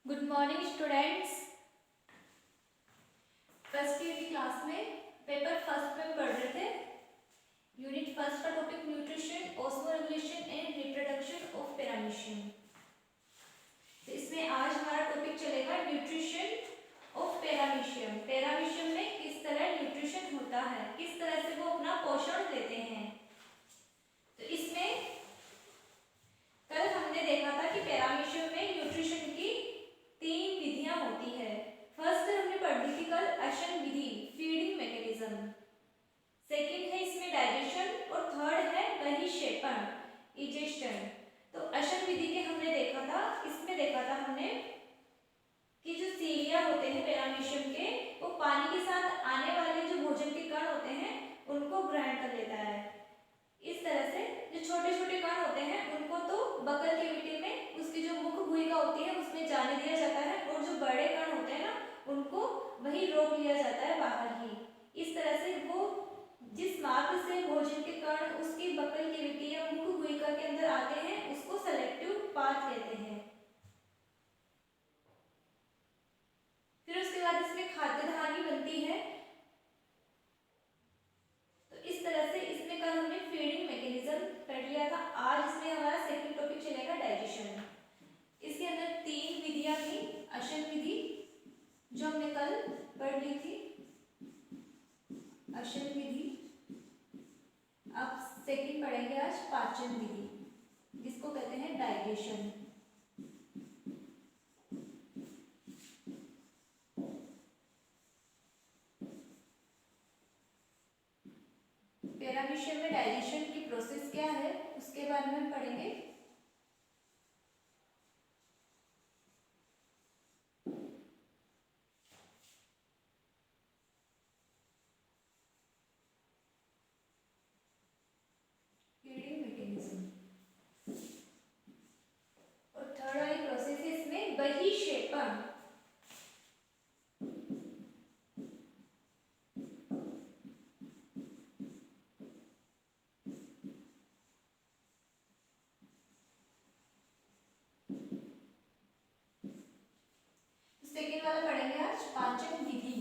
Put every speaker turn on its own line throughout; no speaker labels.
Good morning students. First year की class में paper first में पढ़ रहे थे। यूनिट फर्स्ट का topic nutrition, osmoregulation and reproduction of paramecium. तो इसमें आज हमारा टॉपिक चलेगा न्यूट्रिशन ऑफ पैरामीशियम। पैरामीशियम में किस तरह न्यूट्रिशन होता है, किस तरह से वो अपना पोषण देते हैं। तो इसमें कल हमने देखा था कि पैरामीशियम में न्यूट्रिशन की 3 विधियां होती है। फर्स्ट हमने पढ़ी थी कल अशन विधि, फीडिंग मैकेनिज्म। सेकंड है इसमें डाइजेशन और थर्ड है बहिक्षेपण, इजेशन। तो अशन विधि के हमने देखा था, इसमें देखा था हमने कि जो सीलिया होते हैं पैरामीशियम के, वो पानी के साथ आने वाले जो भोजन के कण होते हैं उनको ग्रहण कर लेता है। इस तरह से जो छोटे छोटे कण होते हैं उनको तो बकल कैविटी में उसकी जो मुख गुहिका होती है उसमें जाने दिया जाता है, और जो बड़े कण होते हैं ना उनको वही रोक लिया जाता है बाहर ही। इस तरह से वो जिस मार्ग से भोजन के कण उसकी बकल कैविटी या मुख गुहिका के अंदर आते हैं उसको सेलेक्टिव पाथ कहते हैं। फिर उसके बाद इसमें खाद्य धानी बनती है। तो इस तरह से इसमें कल हमने फीडिंग मैकेनिज्म पढ़ लिया था। आज इसमें हमारा सेकंड टॉपिक चलेगा डाइजेशन। इसके अंदर 3 विधियां थी। अशन विधि जो हमने कल पढ़ ली थी, अशन विधि। अब सेकंड पढ़ेंगे आज पाचन विधि, जिसको कहते हैं डाइजेशन। पैरामीशियम में डाइजेशन की प्रोसेस क्या है उसके बारे में हम पढ़ेंगे। फीडिंग मैकेनिज्म और थर्ड वाली प्रोसेस है इसमें बहिक्षेपण। सेकेंड वाला पढ़ेंगे आज पाचन विधि।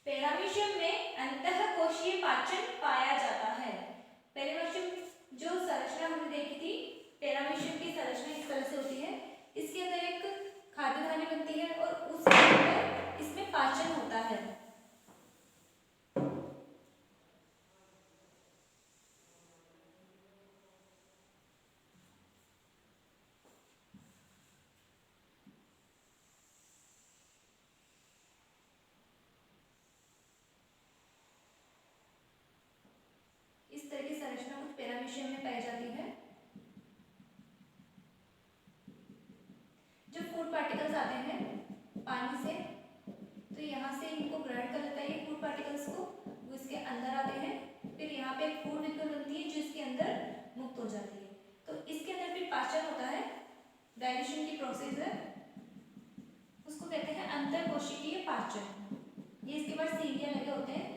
पैरामीशियम में अंतःकोशीय पाचन पाया जाता है। पैरामीशियम जो संरचना हमने देखी थी, पैरामीशियम की संरचना इस तरह से होती है। इसके अंदर एक खाद्य धानी बनती है और उसके अंदर इसमें पाचन होता है। इस तरह की संरचना कुछ पैरामीशियम में पाई जाती है। जो फूड पार्टिकल्स आते हैं पानी से, तो यहाँ से इनको ग्रहण कर लेता है ये फूड पार्टिकल्स को, वो इसके अंदर आते हैं। फिर यहाँ पे एक फूड विकल बनती है जो इसके अंदर मुक्त हो जाती है। तो इसके अंदर फिर पाचन होता है, डाइजेशन की प्रोसेस है, उसको कहते हैं अंतःकोशिकीय पाचन। ये इसके बाद सीलिया लगे होते हैं।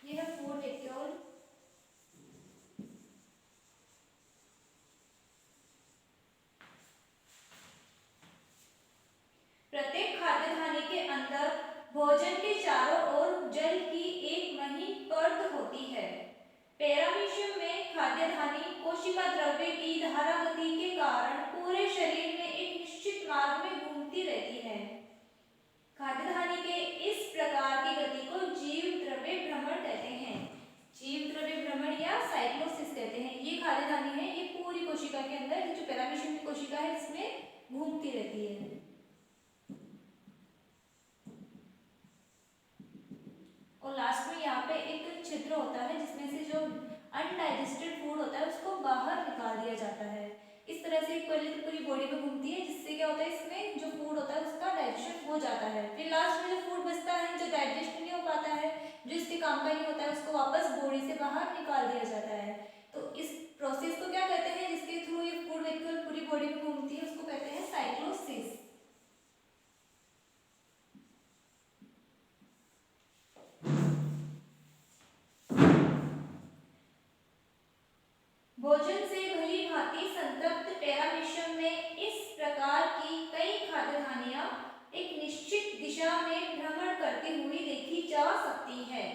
ये है फूड वैक्यूल। प्रत्येक खाद्य धानी के अंदर भोजन के चारों ओर जल की एक महीन परत होती है। पैरामीशियम में खाद्य धानी कोशिका द्रव्य की धारा गति के कारण पूरे शरीर में एक निश्चित मार्ग में घूमती रहती है। खाद्य धानी के इस प्रकार की गति को जीव द्रव्य भ्रमण कहते हैं। जीव द्रव्य भ्रमण या साइक्लोसिस कहते हैं। ये खाद्य धानी है, ये पूरी कोशिका के अंदर, जो पैरामीशियम की कोशिका है इसमें घूमती रहती है। और लास्ट में यहाँ पे एक छिद्र होता है जिसमें से जो अनडाइजेस्टेड फूड होता है उसको बाहर निकाल दिया जाता है। इस तरह से पूरी बॉडी में घूमती है, जिससे क्या होता है इसमें जो फूड होता है उसका डाइजेशन हो जाता है। फिर लास्ट में जो फूड बचता है, जो डाइजेस्ट नहीं हो पाता है, जो इसके काम का नहीं होता है, उसको वापस बॉडी से बाहर निकाल दिया जाता है। तो इस प्रोसेस को क्या कहते हैं, जिसके थ्रू ये फूड वेहिकल पूरी बॉडी में घूमती है, उसको कहते हैं साइक्लोसिस। होती है।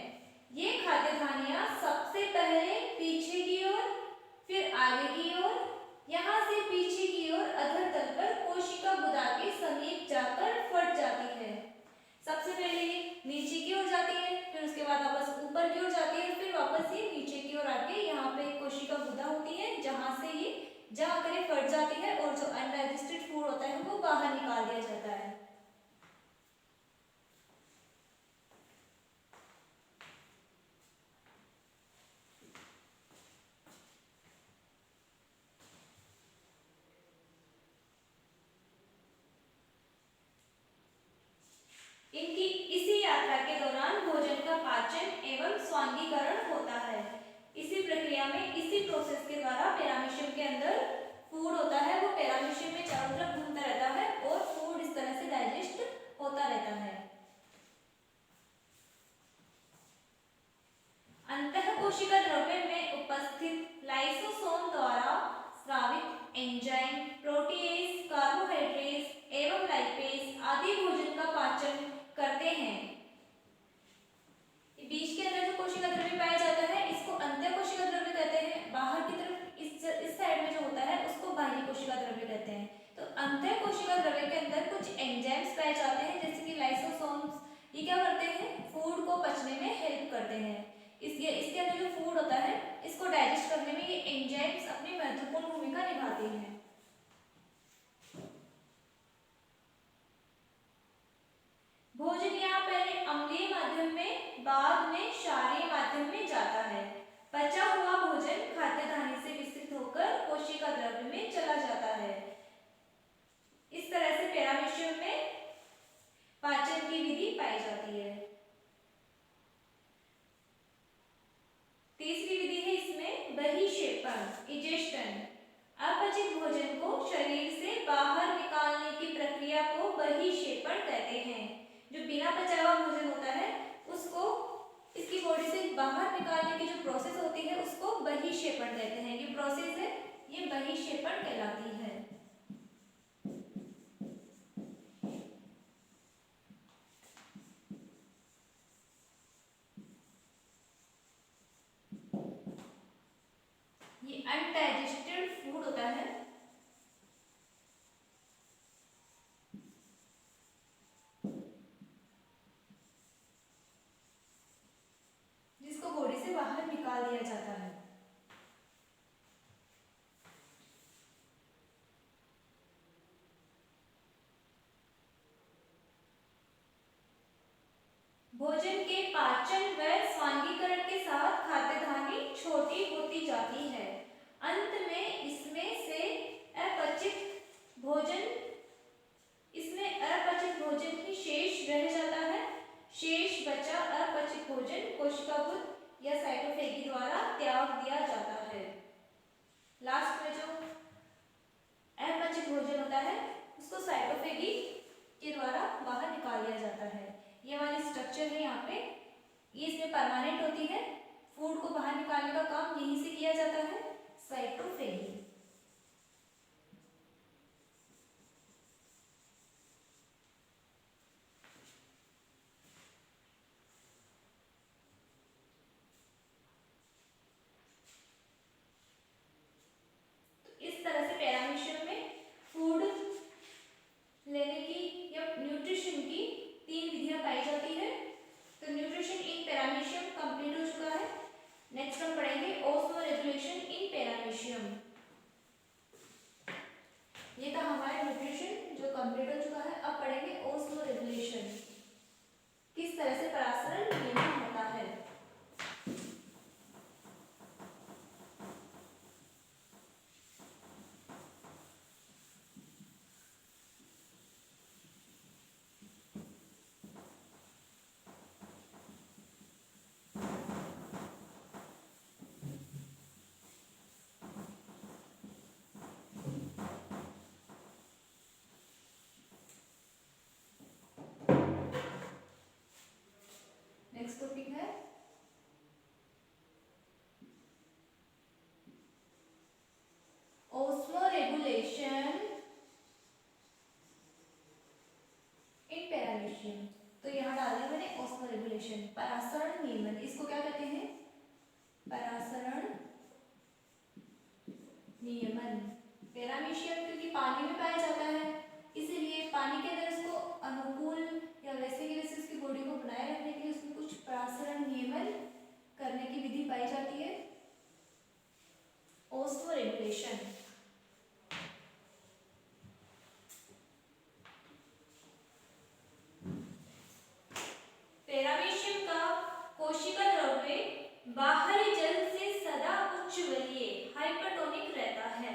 ये खाद्य धानियां सबसे पहले पीछे की ओर, फिर आगे की ओर, यहाँ से पीछे की ओर अधर तल पर कोशिका गुदा के समीप जाकर फट जाती है। सबसे पहले ये नीचे की ओर जाती है, फिर उसके बाद वापस ऊपर की ओर जाती है, फिर वापस ये नीचे की ओर आके यहाँ पे कोशिका गुदा होती है, जहाँ से ये जाकर ये फट जाती है और जो अनडाइजेस्टेड फूड होता है वो बाहर निकाल दिया जाता है। इनकी इसी यात्रा के दौरान भोजन का पाचन एवं स्वांगीकरण होता है। इसी प्रक्रिया में, इसी प्रोसेस के द्वारा पेरामीशियम के अंदर फूड होता है वो पेरामीशियम में चारों तरफ घूमता रहता है और फूड इस तरह से डाइजेस्ट होता रहता है। अंतःकोशिका द्रव्य में उपस्थित लाइसोसोम द्वारा स्रावित एंजाइम, प्रोटीएज, कार्बोहाइड्रेट्स एवं लाइपेज आदि भोजन का पाचन करते हैं। बीच के अंदर जो कोशिका द्रव्य पाया जाता है इसको अंतःकोशिका द्रव्य कहते हैं। बाहर की तरफ इस साइड में जो होता है उसको बाह्य कोशिका द्रव्य कहते हैं। तो अंतःकोशिका द्रव्य के अंदर कुछ एंजाइम्स पाए जाते हैं जैसे कि लाइसोसोम्स। ये क्या करते हैं? फूड को पचने में हेल्प करते हैं। इसके अंदर जो फूड होता है इसको डाइजेस्ट करने में ये एंजाइम्स अपनी महत्वपूर्ण भूमिका निभाते हैं। भोजन यहाँ पहले अम्लीय माध्यम में, बाद में क्षारीय माध्यम में जाता है। पचा हुआ भोजन खाद्य धानी से विस्तृत होकर कोशिका द्रव्य में चला जाता है। इस तरह से पेरामीशियम में पाचन की विधि पाई जाती है। तीसरी विधि है इसमें बहिक्षेपण, इजेक्शन। अपचित भोजन को शरीर से बाहर निकालने की प्रक्रिया को बहिक्षेपण कहते हैं। जो बिना पचा हुआ भोजन होता है उसको इसकी बॉडी से बाहर निकालने की जो प्रोसेस होती है उसको बहिक्षेपण कहते हैं। ये प्रोसेस है ये बहिक्षेपण कहलाती है। ये अनडाइजेस्टेड फूड होता है जिसको बॉडी से बाहर निकाल दिया जाता है। भोजन के पाचन व स्वांगीकरण के साथ खाद्य धानी छोटी होती जाती है। अंत में इसमें अपचित भोजन ही शेष रह जाता है। शेष बचा अपचित भोजन कोशिकाबुद या साइटोफेगी द्वारा त्याग दिया जाता है। लास्ट में जो अपचित भोजन होता है उसको साइटोफेगी के द्वारा बाहर निकाल दिया जाता है। ये वाली स्ट्रक्चर है यहाँ पे, ये इसमें परमानेंट होती है। फूड को बाहर निकालने का काम यहीं से किया जाता है, साइटोफेगी। तो इस तरह से पेरामीशियम में फूड लेने की या न्यूट्रिशन की 3 विधियां पाई जाती है। तो न्यूट्रिशन इन पेरामीशियम कंप्लीट हो चुका है। नेक्स्ट हम पढ़ेंगे osmoregulation in paramecium. Regulation, परासरण नियमन, इसको क्या कहते हैं? परासरण नियमन। पैरामीशियम क्योंकि पानी में पाया जाता है, इसीलिए पानी के अंदर इसको अनुकूल या वैसे की वैसे इसकी बॉडी को बनाए रखने के लिए उसमें कुछ परासरण नियमन करने की विधि पाई जाती है। ओस्मो रेगुलेशन, पैरामीशियम का कोशिका द्रव्य बाहरी जल से सदा उच्चवलीय हाइपरटोनिक रहता है,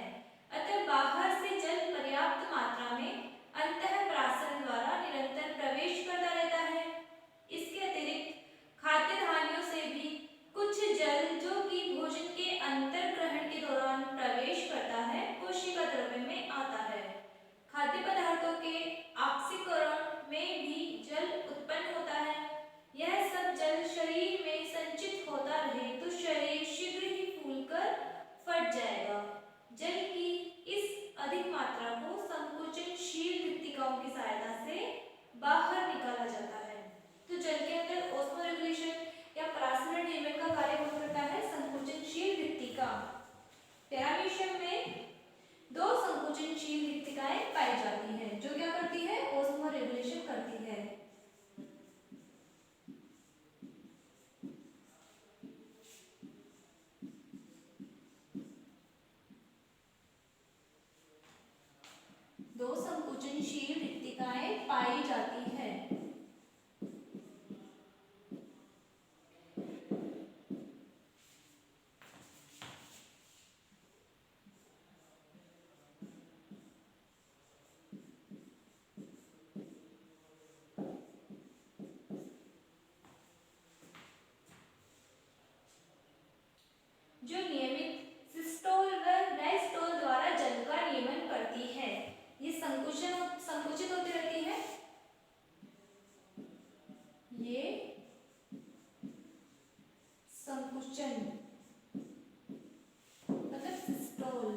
अतः बाहर से जल पर्याप्त मात्रा में अंतःपरासरण द्वारा निरंतर प्रवेश करता रहता है। इसके अतिरिक्त खाद्य धान्यों से भी कुछ जल जो कि भोजन के अंतर्ग्रहण के दौरान प्रवेश करता है कोशिका द्रव्य में आता है। खाद्य पदार्थों के ऑक्सीकरण में भी जल उत्पन्न होता है। यह सब जल शरीर में संचित होता रहे तो शरीर शीघ्र ही फूलकर फट जाएगा। जल की इस अधिक मात्रा को संकुचनशील मृत्तिकाओं की सहायता से बाहर निकाला जाता है। तो जल के अंदर ओस्मो रेगुलेशन या परासरण नियमन का कार्य कौन करता है? संकुचनशील मृत्तिका। पैरामीशियम में दो संकुचनशील मृत्तिकाएं पाई जाती हैं जो क्या करती है? ओस्मो रेगुलेशन करती है। दो संकुचनशील मृत्तिकाएं पाई जाती है। जो नियमित सिस्टोल व डायस्टोल द्वारा जल का नियमन करती है। ये संकुचित होती रहती है। ये संकुचन मतलब सिस्टोल,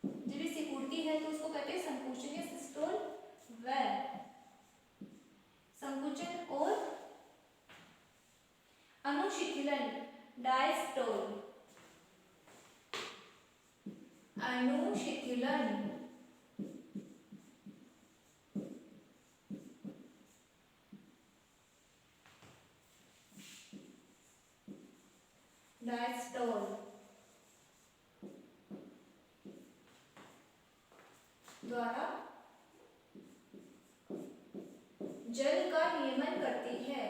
जब ये सिकुड़ती है तो उसको कहते हैं संकुचन या सिस्टोल। व संकुचन और अनुशिथिलन डायस्टोल। अनुशिथिलन डायस्टोल द्वारा जल का नियमन करती है।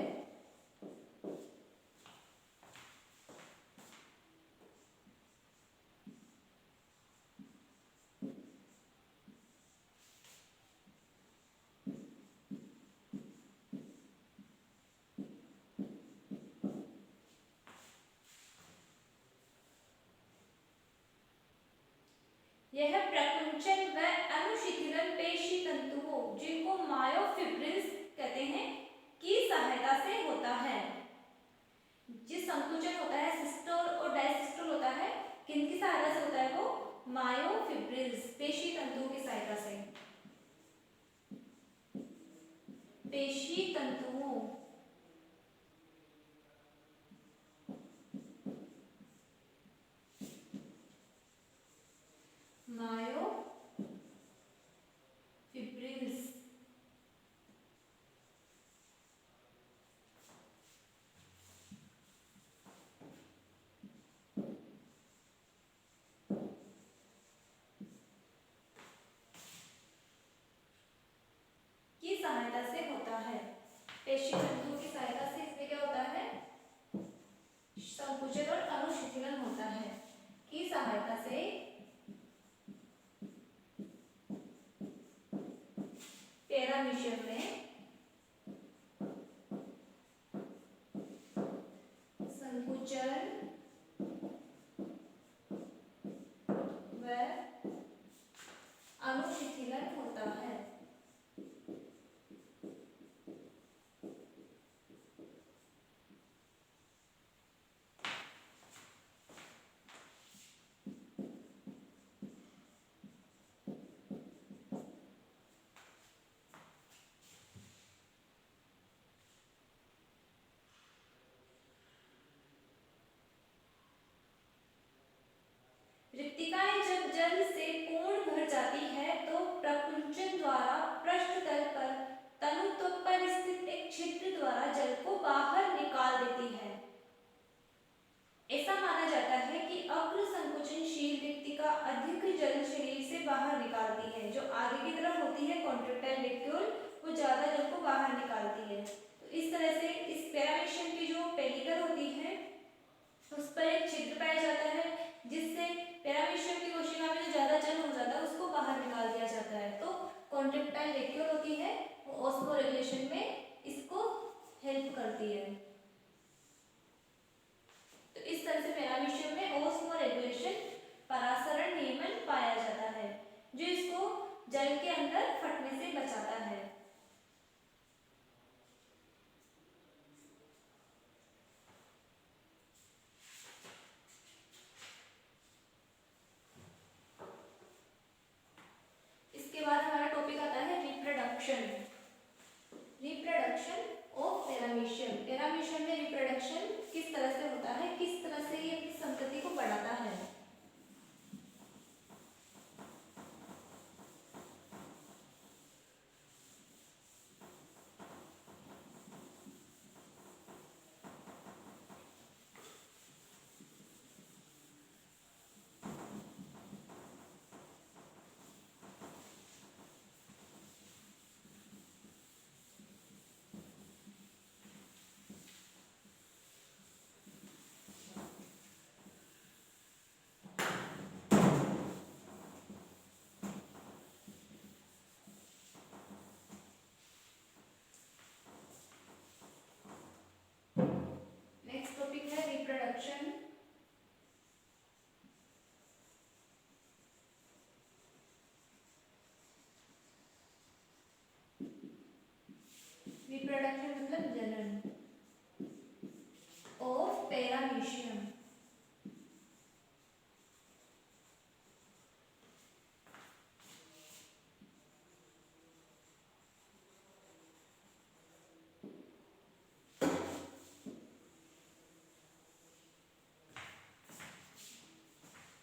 यह प्रकुंचन व अनुशिथिलन पेशी तंतुओं जिनको मायोफिब्रिल्स कहते हैं की सहायता से होता है। जिस संकुचन होता है सिस्टोल और डायसिस्टोल होता है, किनकी सहायता से होता है? वो मायोफिब्रिल्स पेशी तंतुओं की सहायता से। पेशी तंतुओं मायोफिब्रिल्स की सहायता से होता है। पेशी तंतुओं की सहायता से इसमें क्या होता है? संकुचन और अनुशिथिलन होता है। की सहायता से पैरामीशियम में संकुचन व अनुशिथिलन होता है। रिक्तिकाएं जब जल से पूर्ण भर जाती है तो प्रकुंचन द्वारा पृष्ठ तल पर तनु त्वक पर स्थित एक छिद्र द्वारा जल को बाहर निकाल देती है। ऐसा माना जाता है कि अग्र संकुचनशील रिक्तिका अधिक जल शरीर से बाहर निकालती है। जो आगे की तरफ होती है कॉन्ट्रेक्टाइल वेक्यूल, वो ज्यादा जल को बाहर निकालती है। तो इस तरह से इस पैरामीशियम की जो पेलिकल होती है उस पर एक छिद्र पाया जाता है, जिससे पैरामीशियम की कोशिका में जो ज्यादा जल हो जाता है उसको बाहर निकाल दिया जाता है। तो कॉन्ट्रेक्टाइल वेक्यूल होती है वो ऑस्मो रेगुलेशन में इसको हेल्प करती है। तो इस तरह से पैरामीशियम में ऑस्मो रेगुलेशन परासरण नियमन पाया जाता है, जो इसको जल के अंदर फटने से बचाता है। इसके बाद हमारा टॉपिक आता है reproduction. Reproduction of paramecium. Paramecium में रिप्रोडक्शन किस तरह से होता है, किस तरह से ये अपनी संतति को बढ़ाता है। नेक्स्ट टॉपिक है रिप्रोडक्शन। रिप्रोडक्शन मतलब जनन ऑफ पैरामीशियम।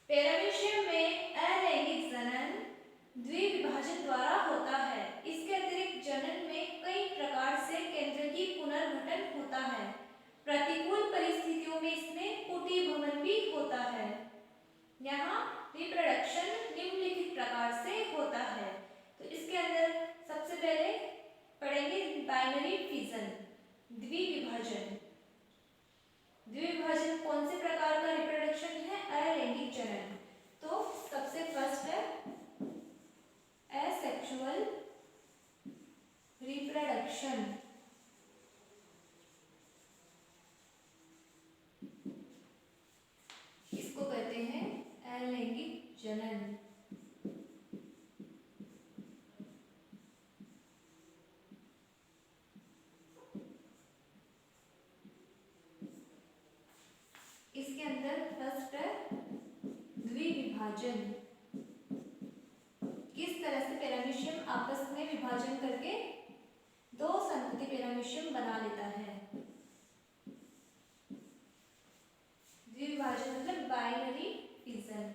पैरामीशियम में अलैंगिक जनन द्विविभाजन द्वारा होता है। इसके अतिरिक्त जनन में कई प्रकार से केंद्र की पुनर्गठन होता है। प्रतिकूल परिस्थितियों में इसमें पुटिभवन भी होता है। यहाँ रिप्रोडक्शन निम्नलिखित प्रकार से होता है। तो इसके अंदर सबसे पहले पढ़ेंगे बाइनरी फिजन, द्विविभाजन। द्विविभाजन कौन से प्रकार का रिप्रोडक्शन है? अलैंगिक जनन। तो सबसे फर्स्ट है एसेक्सुअल रिप्रोडक्शन। इसको कहते हैं अलैंगिक जनन। इसके अंदर फर्स्ट है द्विविभाजन। किस तरह से पैरामीशियम आपस में विभाजन करके दो संतति पैरामीशियम बना लेता है। द्विविभाजन मतलब बाइनरी फिजन।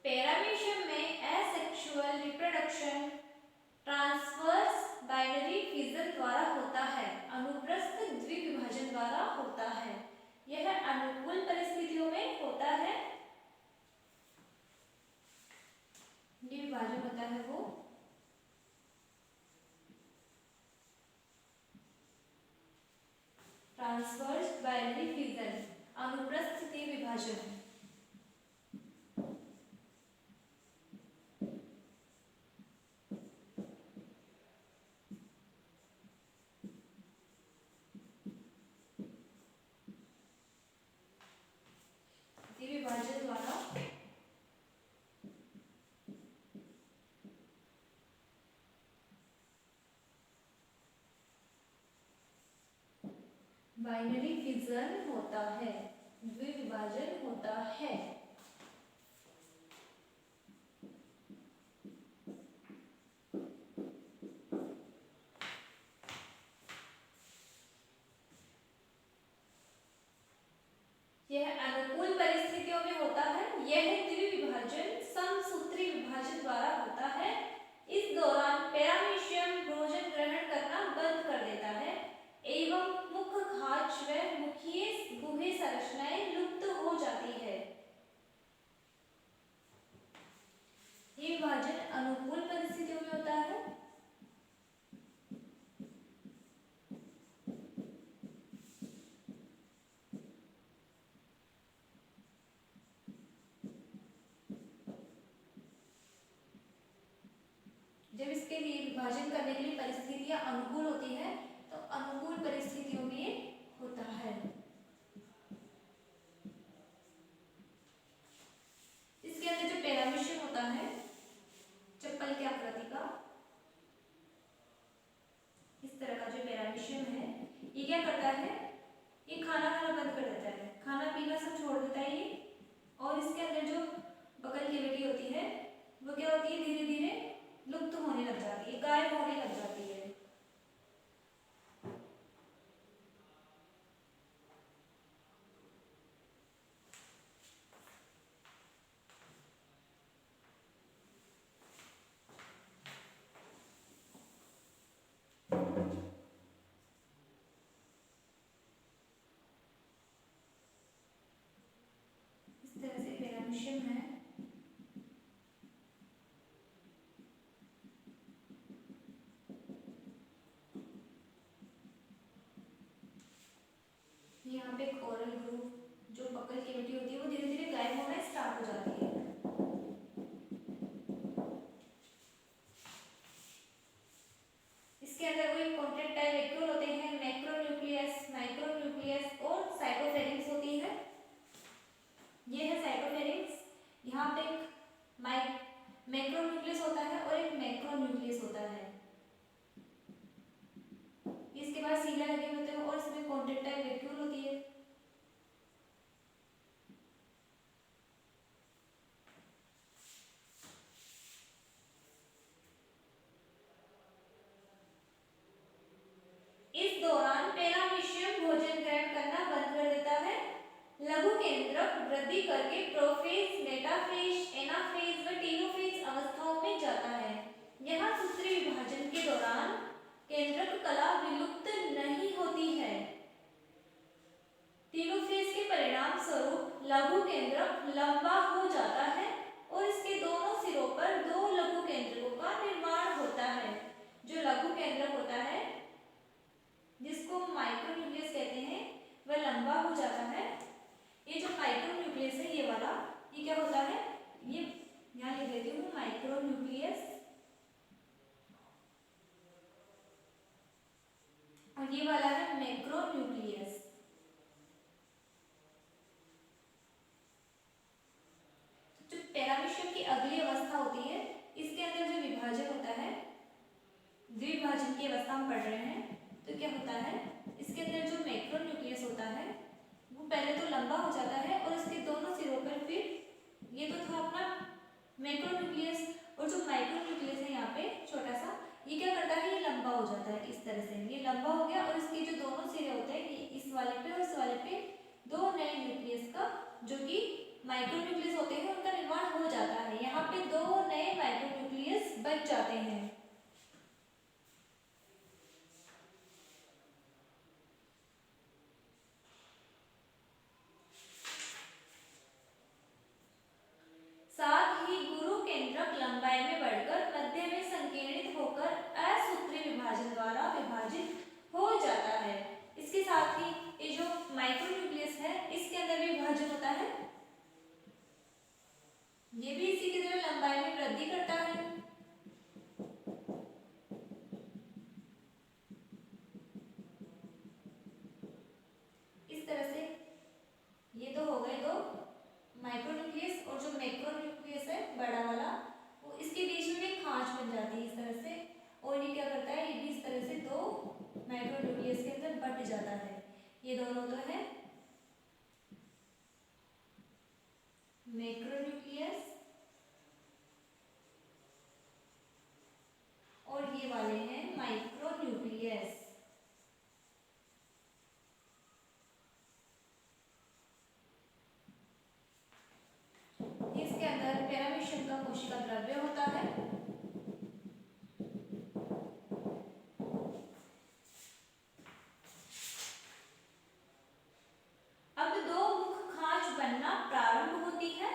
पैरामीशियम में asexual reproduction transverse binary fission द्वारा होता है, अनुप्रस्थ द्विविभाजन द्वारा होता है। यह अनुकूल परिस्थितियों में होता है। द्विविभाजन होता है वो ट्रांसवर्स बाइनरी फिजन, अनुप्रस्थ द्विविभाजन। विभाजन द्वारा बाइनरी फिजन होता है, द्विविभाजन होता है। यह अनुकूल परिस्थितियों में होता है। यह द्विविभाजन समसूत्री विभाजन द्वारा होता है। इस दौरान पैरामीशियम भोजन ग्रहण करना बंद कर देता है एवं मुख्य खाच व मुखीय गुहे संरचनाएं लुप्त हो जाती है। ये विभाजन अनुकूल परिस्थितियों में होता है। जब इसके लिए विभाजन करने के लिए परिस्थितियां अनुकूल होती है तो अनुकूल परिस्थितियों में होता है। इसके अंदर जो पैरामीशियम होता है चप्पल की आकृति का, इस तरह का जो पैरामीशियम है, ये क्या करता है, ये खाना खाना बंद कर देता है, खाना पीना सब छोड़ देता है ये। और इसके अंदर जो बकल कैविटी होती है वो क्या होती है, धीरे धीरे लुप्त होने लग जाती है, गायब होने लग जाती है। इस तरह से पैरामीशियम है। यहाँ पे एक ओरल ग्रूव, जो बकल कैविटी होती है वो धीरे धीरे गायब होना स्टार्ट हो जाती है। इसके अंदर कोई कॉन्ट्रैक्टाइल वैक्यूल होते हैं, मैक्रोन्यूक्लियस, माइक्रोन्यूक्लियस और साइटोफेरिंक्स होती है। ये है साइटोफेरिंक्स। यहाँ पे एक मैक्रोन्यूक्लियस होता है और एक मैक्रोन्यूक्लियस होता है। इसके बाद सीला लगे होते हैं और इसमें कॉन्ट्रैक्टाइल वैक्यूल होती है। इस दौरान पैरामीशियम भोजन ग्रहण करना बंद कर देता है। लघु केंद्रक वृद्धि करके प्रोफेज, मेटाफेज, एनाफेज व टेलोफेज अवस्थाओं में जाता है। यहाँ सूत्री विभाजन के दौरान केंद्रक कला विलुप्त नहीं होती है। टेलोफेज के परिणाम स्वरूप लघु केंद्रक लंबा हो जाता है और इसके दोनों सिरों पर दो लघु केंद्रकों का निर्माण होता है। जो लघु केंद्रक होता है जिसको माइक्रोन्यूक्लियस कहते हैं वह लंबा हो जाता है। ये जो माइक्रोन्यूक्लियस है ये वाला, ये क्या होता है, ये यहाँ लिख देती हूँ माइक्रोन्यूक्लियस, और ये वाला है मैक्रोन्यूक्लियस। जो पैरामीशियम की अगली अवस्था होती है, इसके अंदर जो विभाजन होता है, द्विभाजन की अवस्था हम पढ़ रहे हैं, तो क्या होता है, इसके अंदर जो मैक्रोन्यूक्लियस होता है वो पहले तो लंबा हो जाता है और इसके दोनों सिरों पर फिर ये तो था अपना मैक्रोन्यूक्लियस, और जो माइक्रोन्यूक्लियस है यहाँ पे छोटा सा, ये क्या करता है, ये लंबा हो जाता है। इस तरह से ये लंबा हो गया और इसके जो दोनों सिरे होते हैं, ये इस वाले पे और इस वाले पे दो नए न्यूक्लियस का, जो कि माइक्रोन्यूक्लियस होते हैं, उनका निर्माण हो जाता है। यहाँ पे दो नए माइक्रोन्यूक्लियस बन जाते हैं। साथ ही गुरु केंद्रक लंबाई में बढ़कर मध्य में संकीर्णित होकर असूत्री विभाजन द्वारा विभाजित हो जाता है। इसके साथ ही ये जो माइक्रोन्यूक्लियस है इसके अंदर भी विभाजन होता है, ये भी इसी की तरह लंबाई में वृद्धि करता है। इस तरह से ये तो हो गए दो माइक्रोन्यूक्लियस, और जो मैक्रोन्यूक्लियस है बड़ा वाला, वो इसके बीच में एक खांच बन जाती है इस तरह से, और ये क्या करता है, ये भी इस तरह से दो माइक्रोन्यूक्लियस के अंदर बट जाता है। ये दोनों तो है मैक्रोन्यूक्लियस और ये वाले हैं माइक्रोन्यूक्लियस। इसके अंदर पैरामीशियम का कोशिका द्रव्य होता है। अब दो मुख खांच बनना प्रारंभ होती है।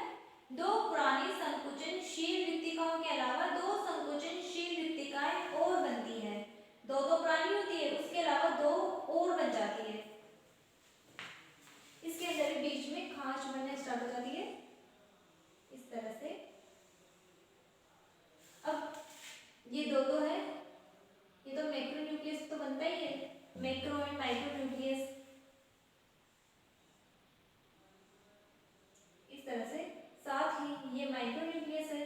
दो पुरानी संकुचनशील रिक्तिकाओं के अलावा दो संकुचनशील रिक्तिकाएं और बनती है। दो तो पुरानी होती है, उसके अलावा दो और बन जाती है। इसके अंदर बीच में खांच बनना स्टार्ट हो जाती है इस तरह से। अब ये दो तो है, ये तो मैक्रोन्यूक्लियस तो बनता ही है, मैक्रो एंड माइक्रोन्यूक्लियस इस तरह से। साथ ही ये माइक्रोन्यूक्लियस है,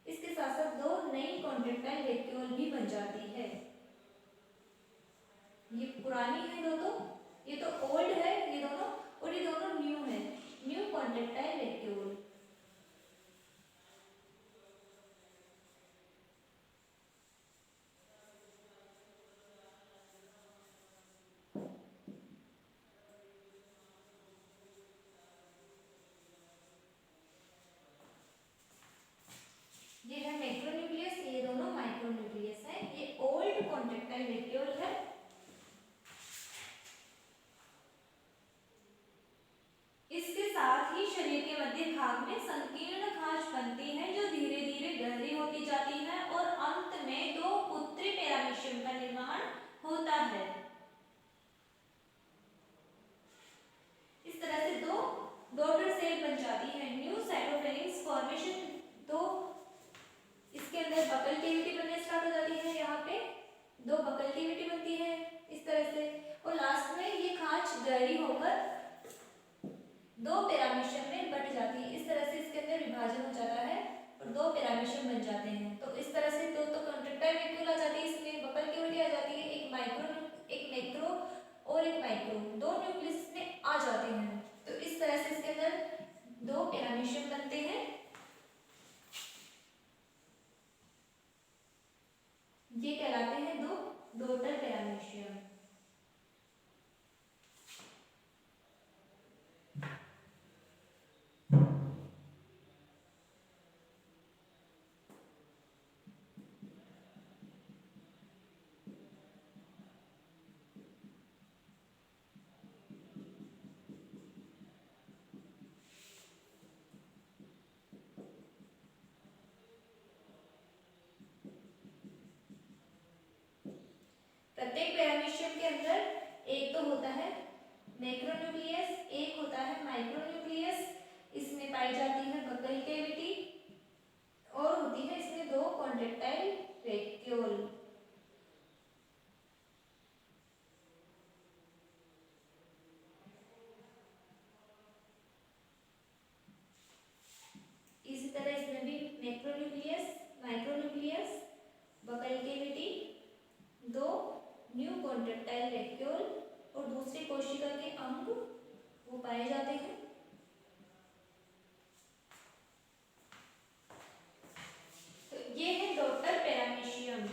इसके साथ साथ दो नई कॉन्ट्रैक्टाइल वैक्यूल भी बन जाती है। ये पुरानी है दो तो, ये तो ओल्ड है ये दोनों, और ये दोनों न्यू है, न्यू कॉन्ट्रैक्टाइल वैक्यूल। ये है मैक्रोन्यूक्लियस, ये दोनों माइक्रोन्यूक्लियस है। ये ओल्ड कॉन्ट्रैक्टाइल वैक्यूल है। इसके साथ ही शरीर के मध्य भाग में संकीर्ण खांच बनती है जो धीरे धीरे गहरी होती जाती है और अंत में दो पुत्री पैरामीशियम का निर्माण होता है। इस तरह से दो डॉटर सेल बन जाती है, न्यू साइटोप्लाज्म फॉर्मेशन। तो इसके अंदर बकल कैविटी बनने स्टार्ट हो जाती है, यहाँ पे दो बकल कैविटी बनती है इस तरह से, और लास्ट में ये खांच गहरी होकर दो पैरामीशियम में बट जाती है। इस तरह से इसके अंदर विभाजन हो जाता है और दो पैरामीशियम बन जाते हैं। तो इस तरह से दो तो कॉन्ट्रैक्टाइल वैक्यूल आ जाती है, इसमें बकल कैविटी आ जाती है, एक मैक्रो और एक माइक्रो, दो न्यूक्लियस में आ जाते हैं। तो इस तरह से इसके अंदर दो पैरामीशियम बनते हैं। ये कहलाते हैं दो डॉटर पैरामीशियम। प्रत्येक पैरामीशियम के अंदर एक तो होता है मैक्रोन्यूक्लियस, एक होता है माइक्रोन्यूक्लियस। इसमें पाई जाती है बकल कैविटी और होती है इसमें दो कॉन्ट्रैक्टाइल वैक्यूल। इसी तरह इसमें भी मैक्रोन्यूक्लियस, माइक्रोन्यूक्लियस, बकल कैविटी, दो न्यू कॉन्ट्रैक्टाइल वैक्यूल और दूसरी कोशिका के अंग वो पाए जाते हैं। तो ये है डॉटर पैरामीशियम।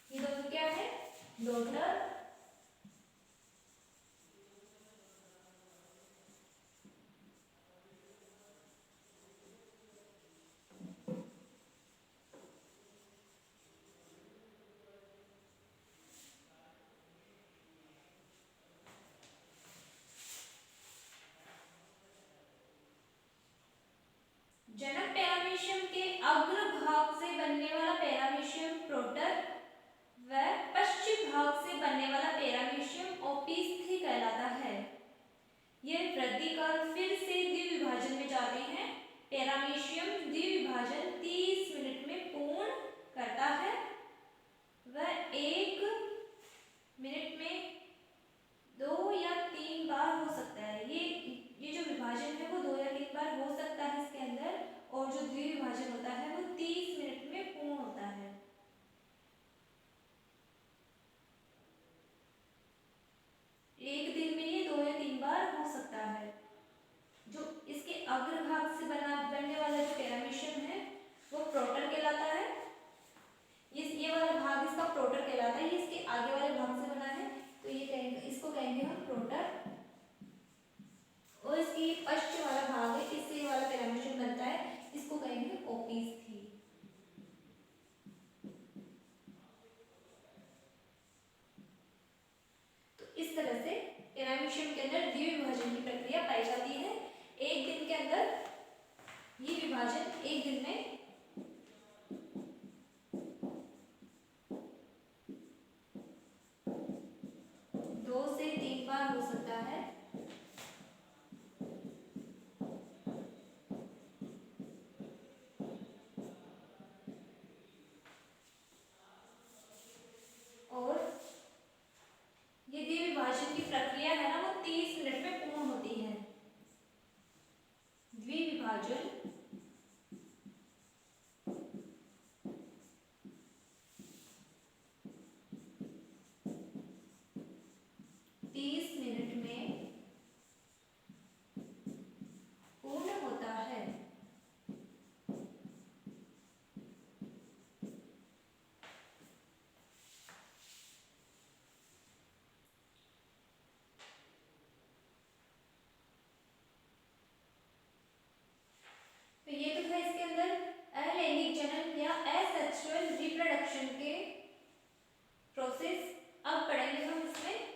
ये दोनों क्या है? डॉटर जनक पैरामीशियम के अग्र भाग से बनने वाला पैरामीशियम प्रोटर व पश्चिम भाग से बनने वाला पैरामीशियम ओपिस्थी कहलाता है। यह वृद्धि कर फिर से द्विविभाजन में जाते हैं। पैरामीशियम द्विविभाजन 30 मिनट में पूर्ण करता है। वह 1 मिनट में 2 या 3 बार हो सकता है। ये जो विभाजन है वो 2 या 3 बार हो सकता है इसके अंदर, और जो द्विविभाजन होता है वो 30 मिनट में पूर्ण होता है। एक बार हो सकता है। और ये द्विविभाजन की प्रक्रिया है ना, वो 30 मिनट में पूर्ण होती है। द्विविभाजन 30 मिनट में पूर्ण होता है। तो ये तो था इसके अंदर अलैंगिक जनन या एसेक्सुअल रिप्रोडक्शन के प्रोसेस। अब पढ़ेंगे हम इसमें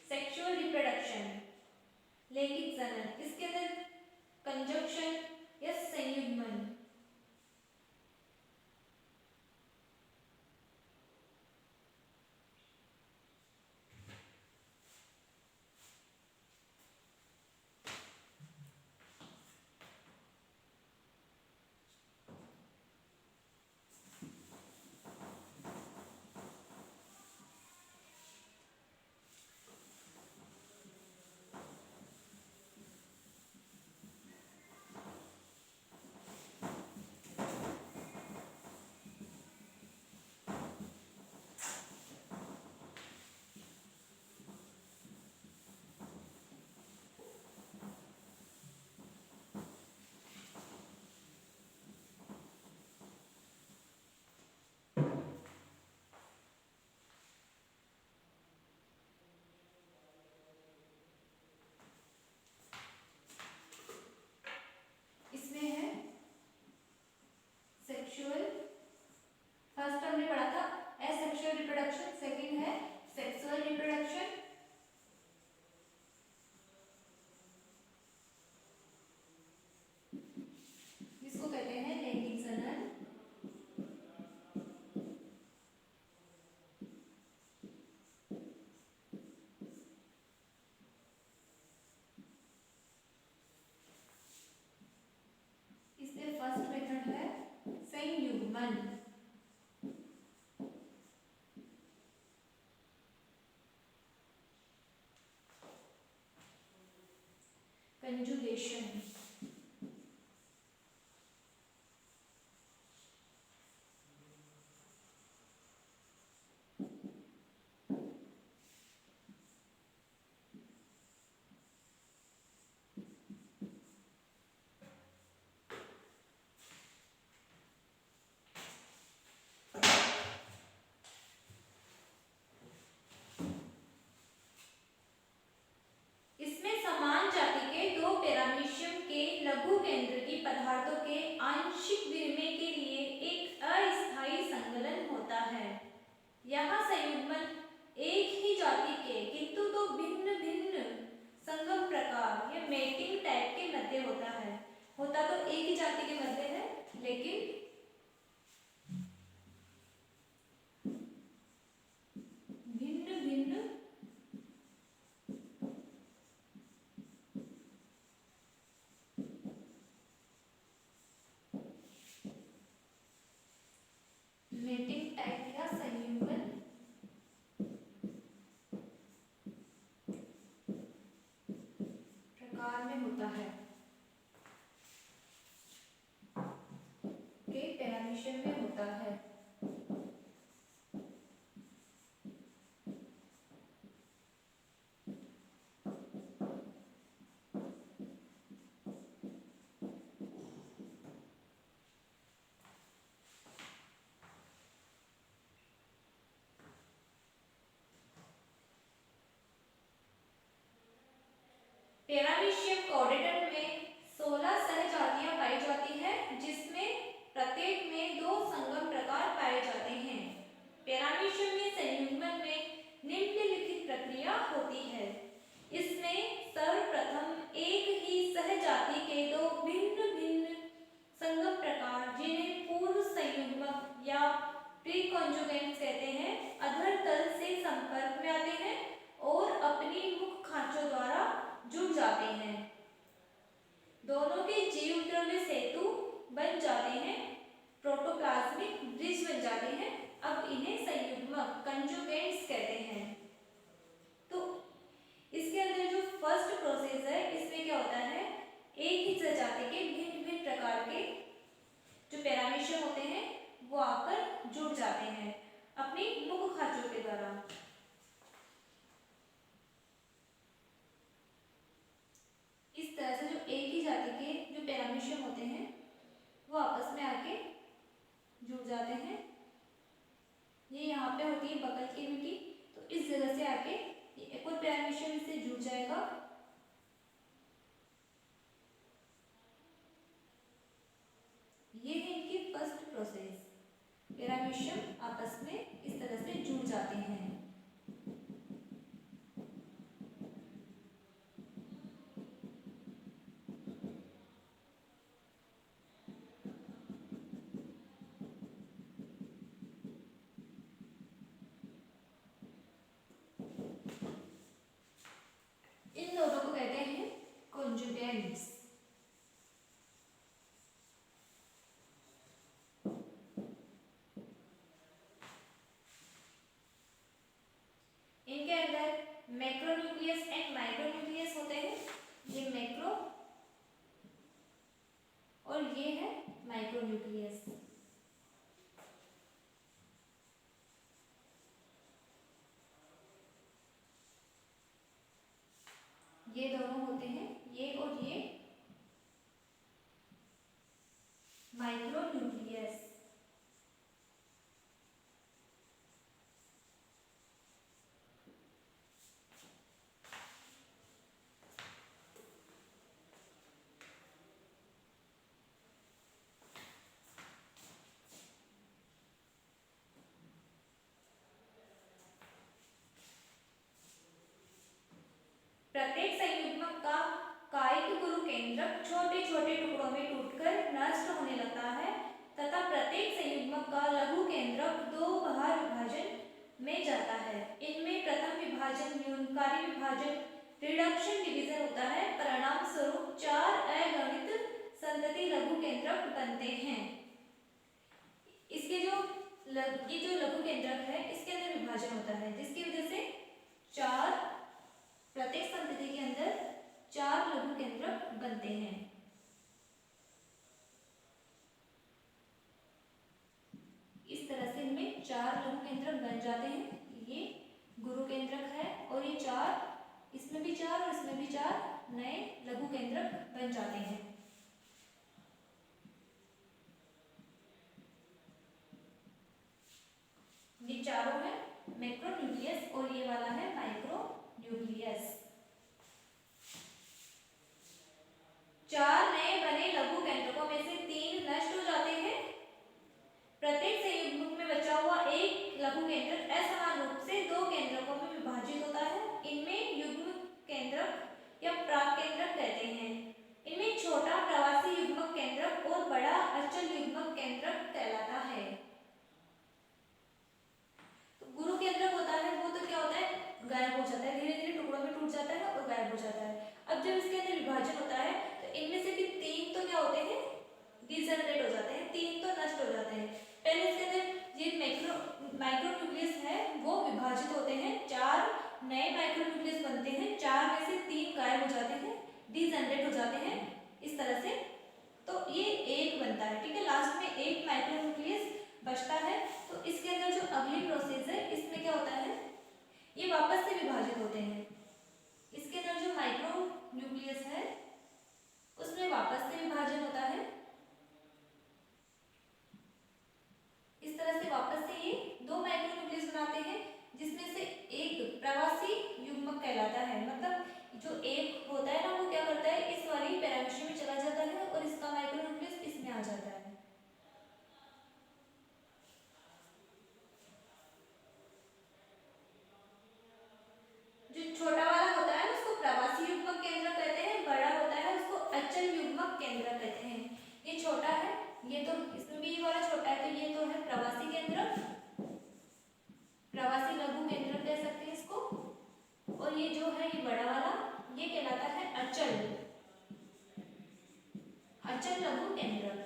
सेक्सुअल रिप्रोडक्शन, लैंगिक जनन। इसके अंदर कंजक्शन या संयुग्मन। इसमें है सेक्सुअल, फर्स्ट हमने पढ़ा था एसेक्सुअल रिप्रोडक्शन, सेकंड है सेक्सुअल रिप्रोडक्शन। इसको कहते हैं लैंगिक जनन। इसमें फर्स्ट मेथड है संयुग्मन, कंजुगेशन। इसमें समान जाति के दो पैरामीशियम के लघु केंद्र की पदार्थों के आंशिक विनिमय के लिए एक अस्थायी संकलन होता है। यहाँ संयुग्मन एक ही जाति के किंतु दो भिन्न भिन्न संगम प्रकार या मेटिंग टाइप के मध्य होता है। होता तो एक ही जाति के मध्य है, लेकिन भिन्न भिन्न मेटिंग टाइप या संयुग्मन प्रकार में होता है। बन जाते हैं, प्रोटोप्लाज्मिक ब्रिज बन जाते हैं। अब इन्हें संयुग्मक कंजुगेंट्स कहते हैं। तो इसके अंदर जो फर्स्ट प्रोसेस है, इसमें क्या होता है, एक ही प्रजाति के भिन्न भिन्न प्रकार के जो पैरामीशियम होते हैं वो आकर जुड़ जाते हैं अपनी मुख खांचों के द्वारा। इस तरह से जो एक ही जाति के जो पैरामीशियम होते हैं वो आपस में आके जुड़ जाते हैं। ये यहाँ पे होती है बकल की मिट्टी, तो इस जगह से आके ये एक और पैरामीशियम से जुड़ जाएगा। ये है इनकी फर्स्ट प्रोसेस, पैरामीशियम आपस में इस तरह से जुड़ जाते हैं। इन दोनों को कहते हैं कॉन्जुगेंट्स। इनके अंदर मैक्रोन्यूक्लियस एंड माइक्रोन्यूक्लियस होते हैं। ये मैक्रो और ये है माइक्रोन्यूक्लियस। ये दोनों होते हैं, ये और ये माइक्रोन्यूक्लियस। प्रत्येक संयुग्मक का कायिक गुरु केंद्रक छोटे छोटे टुकड़ों में टूटकर नष्ट होने लगता है तथा प्रत्येक संयुग्मक का लघु केंद्रक दो बाहर विभाजन में जाता है। इनमें प्रथम विभाजन न्यूनकारी विभाजन रिडक्शन डिवीजन होता है। परिणाम स्वरूप चार अगणित संतति लघु केंद्रक बनते हैं। इसके जो ये जो लघु केंद्रक है इसके अंदर विभाजन होता है जिसकी वजह से चार प्रत्येक संतति के अंदर चार लघु केंद्रक बनते हैं। इस तरह से इनमें चार लघु केंद्रक बन जाते हैं। ये गुरु केंद्रक है और ये चार, इसमें भी चार और इसमें भी चार नए लघु केंद्रक बन जाते हैं। ये चारों है मैक्रोन्यूक्लियस और ये वाला है माइक्रोन्यूक्लियस। चार नए बने लघु केंद्रकों में से तीन नष्ट हो जाते हैं। प्रत्येक संयुग्मक में बचा हुआ एक लघु केंद्रक असमान रूप से दो केंद्रकों में विभाजित होता है। इनमें युग्म केंद्रक या प्राक केंद्रक कहते हैं। इनमें छोटा प्रवासी युग्मक केंद्रक और बड़ा अचल युग्मक केंद्रक कहलाता है। तो गुरु केंद्रक होता है वो तो क्या होता है, गायब हो जाता है, धीरे धीरे टुकड़ों में टूट जाता है और गायब हो जाता है। अब जब इसके अंदर विभाजन होता है तो इनमें से भी तीन तो क्या होते हैं, डिजनरेट हो जाते हैं, तीन तो नष्ट हो जाते हैं। पहले इसके अंदर ये माइक्रोन्यूक्लियस है वो विभाजित होते हैं, चार नए माइक्रोन्यूक्लियस बनते हैं, चार में से तीन गायब हो जाते हैं, डिजनरेट हो जाते हैं इस तरह से। तो ये एक बनता है, ठीक है, लास्ट में एक माइक्रोन्यूक्लियस बचता है। तो इसके अंदर जो अगली प्रोसेस है इसमें क्या होता है, ये वापस से विभाजित होते हैं। इसके अंदर जो माइक्रोन्यूक्लियस है उसमें वापस से विभाजन होता है। इस तरह से वापस से ये दो माइक्रोन्यूक्लियस बनाते हैं जिसमें से एक प्रवासी युग्मक कहलाता है। मतलब जो एक होता है ना वो क्या करता है, इस वाली पैरामीशियम में चला जाता है और इसका माइक्रोन्यूक्लियस इसमें आ जाता है। जो छोटा वाला होता है उसको प्रवासी युग्मक केंद्र कहते हैं, बड़ा होता है उसको अचल युग्मक केंद्र कहते हैं। ये छोटा है, ये तो इसमें भी ये वाला छोटा है तो ये तो है प्रवासी केंद्र, प्रवासी लघु केंद्र कह सकते हैं इसको। और ये जो है ये बड़ा वाला ये कहलाता है अचल लघु केंद्रक।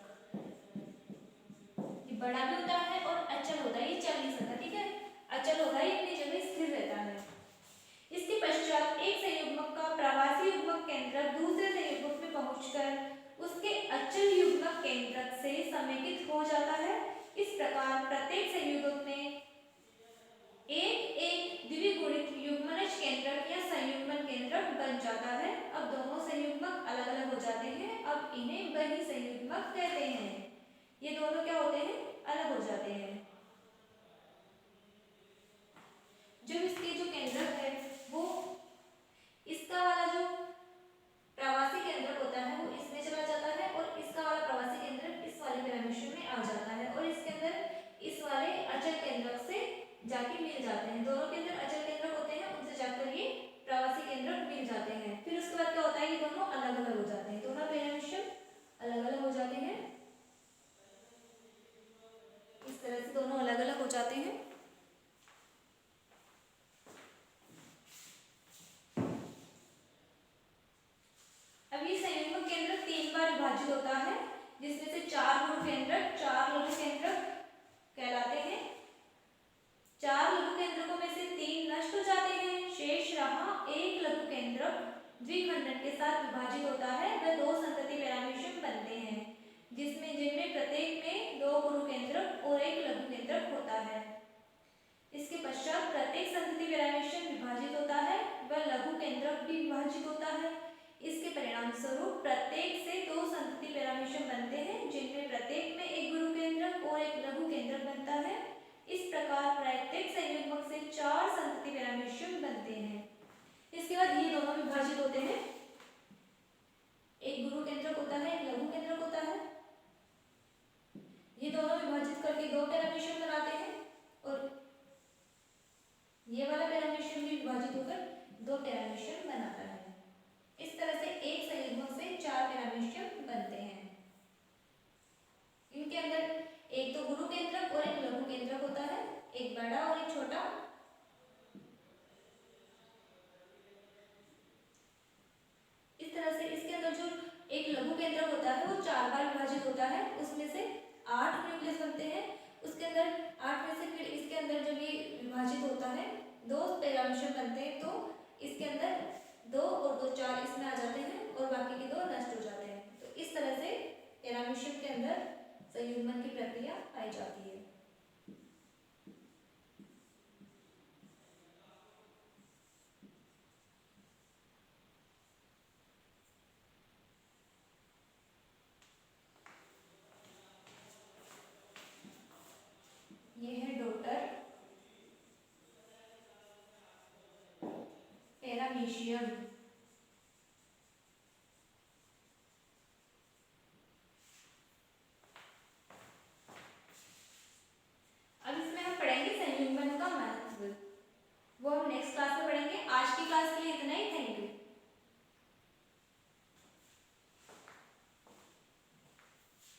द्विखंडन के साथ विभाजित होता है वह दो संतति पैरामीशियम बनते हैं, जिनमें प्रत्येक में दो गुरु केंद्रक और एक लघु केंद्रक होता है। इसके पश्चात प्रत्येक संतति पैरामीशियम विभाजित होता है वह लघु केंद्रक भी विभाजित होता है। इसके परिणाम स्वरूप प्रत्येक से दो संतति पैरामीशियम बनते हैं, जिनमें प्रत्येक में एक गुरु केंद्रक और एक लघु केंद्रक बनता है। इस प्रकार प्रत्येक संयुग्मक से चार संतति पैरामीशियम बनते हैं। इसके बाद ये दोनों विभाजित होते हैं, एक गुरु केंद्रक होता है एक लघु केंद्रक होता है। ये दोनों विभाजित करके दो पैरामीशियम बनाते हैं और ये वाला पैरामीशियम भी विभाजित होकर दो पैरामीशियम बनाता है। इस तरह से एक संयुग्मक से चार पैरामीशियम बनते हैं। इनके अंदर एक तो गुरु केंद्रक और एक लघु केंद्रक होता है, एक बड़ा और एक छोटा। इस तरह से इसके अंदर जो एक लघु केंद्रक होता है वो चार बार विभाजित होता है, उसमें से 8 न्यूक्लियस बनते हैं। उसके अंदर 8 में से फिर इसके अंदर जब ये विभाजित होता है दो पैरामीशियम बनते हैं, तो इसके अंदर 2 और 2 4 इसमें आ जाते हैं और बाकी के 2 नष्ट हो जाते हैं। तो इस तरह से पैरामीशियम के अंदर संयुग्मन की प्रक्रिया पाई जाती है। ये है डॉटर पैरामीशियम।